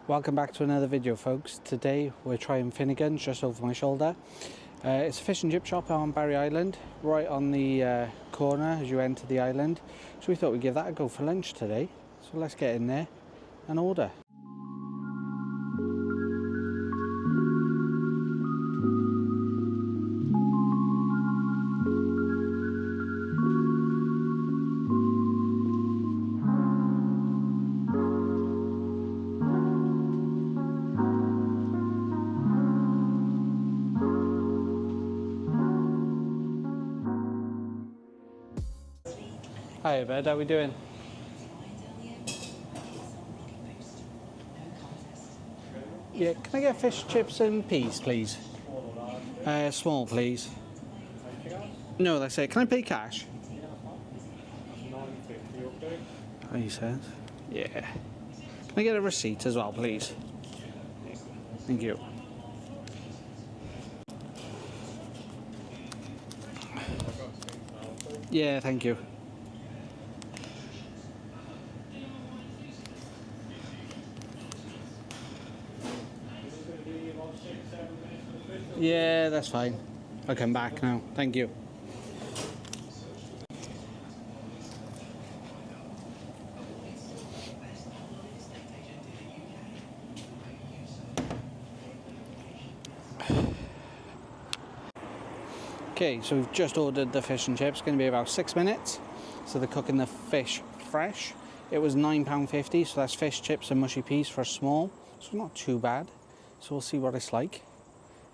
Welcome back to another video, folks. Today we're trying Finnegan's just over my shoulder. It's a fish and chip shop on Barry Island, right on the corner as you enter the island. So we thought we'd give that a go for lunch today. So let's get in there and order. Hi bud, how we doing? Yeah, can I get fish, chips and peas, please? Small, please. No, that's it. Can I pay cash? Oh, he says. Yeah. Can I get a receipt as well, please? Thank you. Yeah, thank you. Yeah, that's fine. I'll come back now. Thank you. Okay, so we've just ordered the fish and chips. It's going to be about 6 minutes. So they're cooking the fish fresh. It was £9.50, so that's fish, chips and mushy peas for a small. So not too bad. So we'll see what it's like.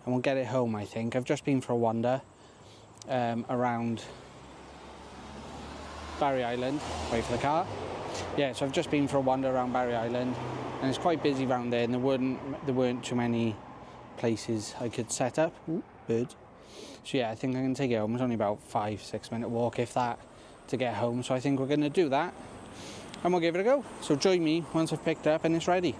And we'll get it home, I think. I've just been for a wander around Barry Island. Wait for the car. Yeah, so I've just been for a wander around Barry Island. And it's quite busy around there, and there weren't too many places I could set up. Ooh, birds. So yeah, I think I'm going to take it home. It's only about 5-6 minute walk, if that, to get home. So I think we're going to do that. And we'll give it a go. So join me once I've picked up and it's ready.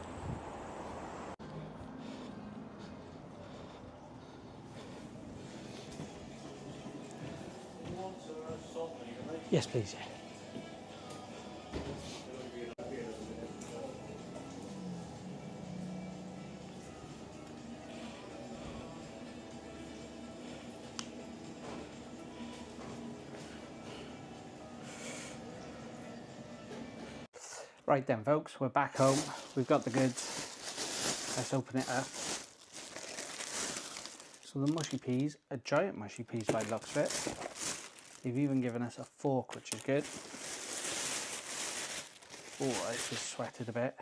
Yes, please. Yeah. Right then, folks, we're back home. We've got the goods. Let's open it up. So the mushy peas, a giant mushy peas by the looks of it. They've even given us a fork, which is good. Oh, I just sweated a bit.